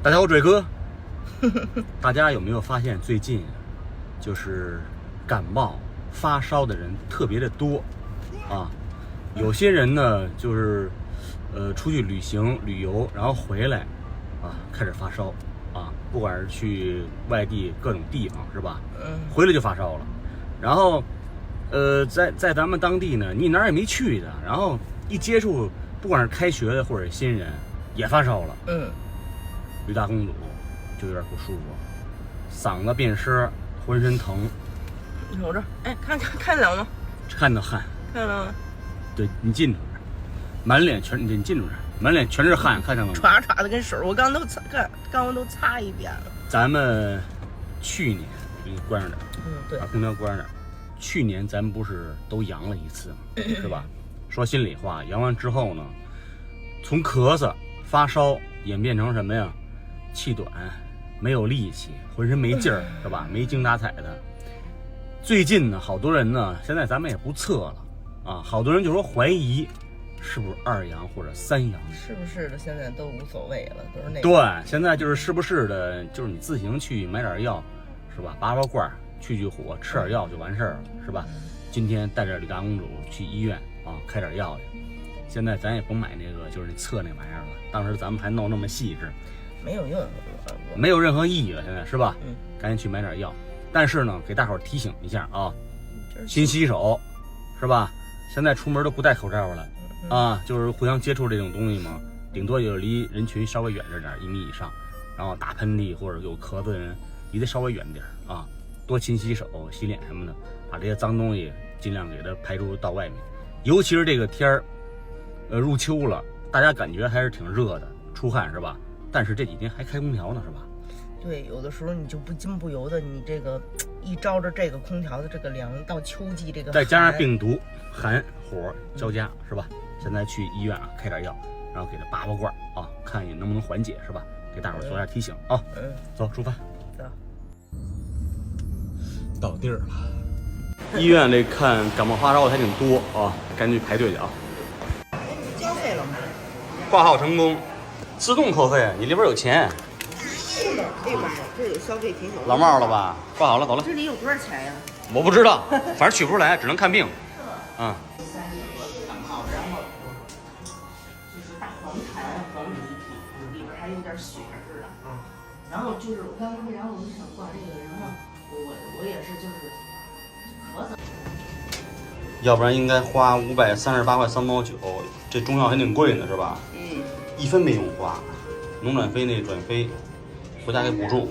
大家好，拽哥。大家有没有发现最近就是感冒发烧的人特别的多啊？有些人呢就是出去旅游，然后回来啊开始发烧啊，不管是去外地各种地方是吧？回来就发烧了。然后在咱们当地呢，你哪儿也没去的，然后一接触，不管是开学的或者新人也发烧了。吕大公主就有点不舒服，嗓子变湿，浑身疼。你瞅这，哎，看了吗？看到汗，看到了。对你近处，满脸全你近处，满脸全是汗，看见了吗？歘歘的跟水，我刚刚都擦一遍了。咱们去年给你关上点，对，把空调关上点。去年咱们不是都阳了一次吗？是吧？说心里话，阳完之后呢，从咳嗽、发烧演变成什么呀？气短，没有力气，浑身没劲儿，是吧？没精打采的。最近呢，好多人呢，现在咱们也不测了啊，好多人就说怀疑是不是2阳或者3阳，是不是的？现在都无所谓了，都是那个。对，现在就是是不是的，就是你自行去买点药，是吧？拔拔罐，去火，吃点药就完事儿了，是吧？今天带着吕大公主去医院啊，开点药去。现在咱也甭买那个，就是那测那玩意儿了。当时咱们还弄那么细致。没有用，没有任何意义了，现在是吧？赶紧去买点药。但是呢，给大伙儿提醒一下啊，勤洗手，是吧？现在出门都不戴口罩了啊，就是互相接触这种东西嘛，顶多就离人群稍微远着点，1米以上，然后打喷嚏或者有咳嗽的人离得稍微远点啊，多勤洗手、洗脸什么的，把这些脏东西尽量给它排出到外面。尤其是这个天儿，入秋了，大家感觉还是挺热的，出汗是吧？但是这几天还开空调呢，是吧？对，有的时候你就不禁不由得，你这个一招着这个空调的这个凉，到秋季这个再加上病毒寒火交加，是吧？现在去医院啊开点药，然后给它拔拔罐啊，看你能不能缓解，是吧？给大伙儿做点提醒啊。走，出发。走。到地儿了。医院这看感冒发烧的还挺多啊，赶紧去排队去啊。交费了吗？挂号成功。自动扣费，你里边有钱。是的，哎呀妈呀，这有消费提醒。老帽了吧？挂好了，走了。这里有多少钱呀？我不知道，反正取不出来，只能看病。感冒，然后就是大黄痰、黄鼻涕，里边还有点血似的。然后就是我刚才，然后我就想挂这个，然后我也是就是咳嗽。要不然应该花538块3毛9，这中药还挺贵呢，是吧？1分没用花，农转非那转非，国家给补助，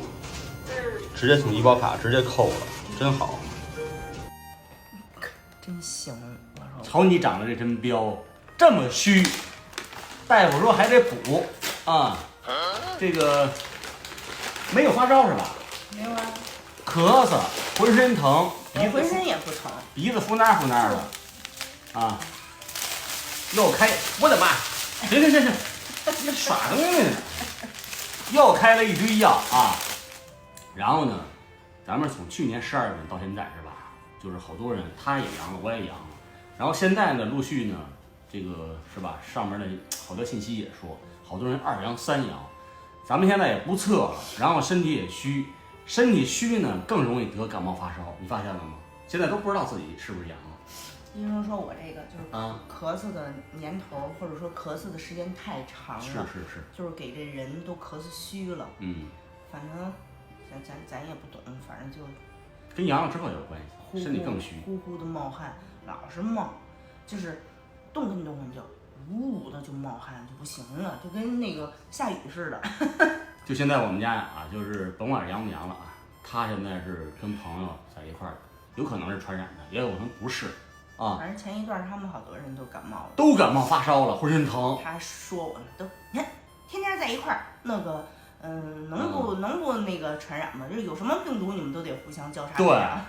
直接从医保卡直接扣了，真好。真行，瞅你长得这针标，这么虚，大夫说还得补啊。这个没有发烧是吧？没有啊。咳嗽，浑身疼，浑身也不疼，鼻子呼那的，啊。又开，我的妈！行，你耍东西呢？又开了一堆药啊。然后呢，咱们从去年12月份到现在是吧？就是好多人他也阳了，我也阳了。然后现在呢，陆续呢，这个是吧？上面的好多信息也说，好多人2阳3阳。咱们现在也不测了，然后身体也虚，身体虚呢更容易得感冒发烧，你发现了吗？现在都不知道自己是不是阳了。医生说我这个就是咳嗽的年头，或者说咳嗽的时间太长了，是，就是给这人都咳嗽虚了。反正咱也不懂，反正就跟阳了之后有关系，身体更虚，呼呼的冒汗，老是冒，就是动弹就呜的就冒汗，就不行了，就跟那个下雨似的。就现在我们家啊，就是甭管阳不阳了啊，他现在是跟朋友在一块儿，有可能是传染的，也有可能不是。反正前一段他们好多人都感冒了，都感冒发烧了，浑身疼。他说我们都，你看天天在一块儿，那个能不那个传染吗？就是有什么病毒你们都得互相交叉传染。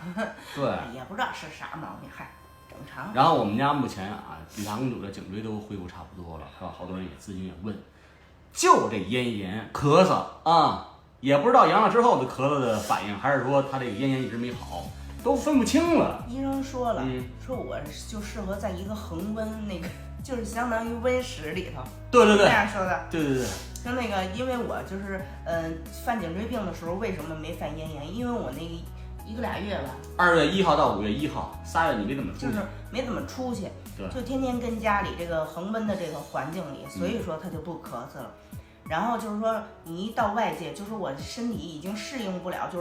对，也不知道是啥毛病，嗨，正常。然后我们家目前啊，吕大公主的颈椎都恢复差不多了，是吧？好多人也咨询也问，就这咽炎咳嗽啊，也不知道阳了之后的咳嗽的反应，还是说他这个咽炎一直没好。都分不清了。医生说了，说我就适合在一个恒温那个，就是相当于温室里头。对，这样说的。对。就那个，因为我就是犯颈椎病的时候，为什么没犯咽炎？因为我那个1个俩月吧，2月1号到5月1号，3月你没怎么出去，就是没怎么出去，就天天跟家里这个恒温的这个环境里，所以说他就不咳嗽了。然后就是说你一到外界，就是我身体已经适应不了，就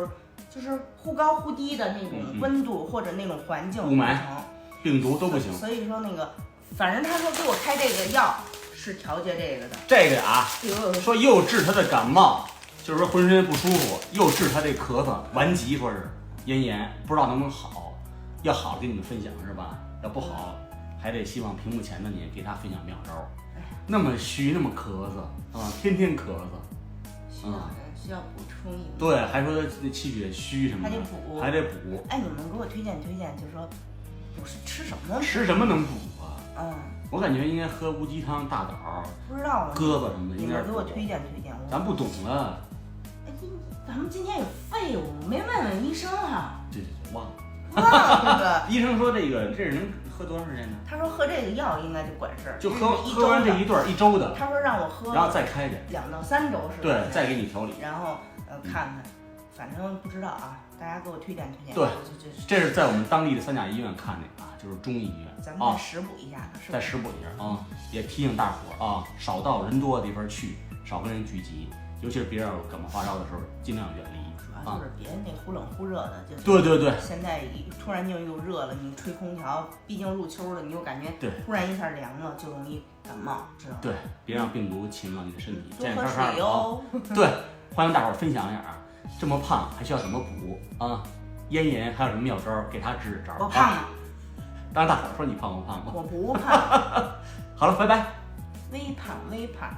是忽高忽低的那种温度或者那种环境，雾霾、病毒都不行。所以说那个，反正他说给我开这个药是调节这个的。这个啊，说又治他的感冒，就是说浑身不舒服，又治他这咳嗽顽疾，说是咽炎，不知道能不能好。要好跟你们分享是吧？要不好，还得希望屏幕前的你给他分享妙招。那么虚，那么咳嗽啊，天天咳嗽，需要补充一点。对，还说那气血虚什么的，还得补。哎，你们给我推荐，就是说，我是吃什么？吃什么能补啊？我感觉应该喝乌鸡汤、大枣，不知道鸽子什么的，应该给我推荐。咱不懂了。哎，咱们今天有废物，没问问医生哈。对，忘了。医生说这个能喝多长时间呢？他说喝这个药应该就管事儿，就喝完这一段1周的。他说让我喝，然后再开去2到3周是吧？对，再给你调理。然后看看，反正不知道啊，大家给我推荐。对，这是在我们当地的3甲医院看的啊，就是中医医院。咱们再食补一下子，再食补一下啊，也提醒大伙啊，少到人多的地方去，少跟人聚集，尤其是别人感冒发烧的时候，尽量远离。就是别那忽冷忽热的，就对。现在突然就又热了，你吹空调，毕竟入秋了，你又感觉突然一下凉了，就容易感冒，知道吗？对，别让病毒侵扰你的身体，多喝水哟。对，欢迎大伙分享一下啊，这么胖还需要怎么补啊？咽炎还有什么妙招给他支招？我胖吗？当然，大伙说你胖不胖吗？我不胖。好了，拜拜。微胖。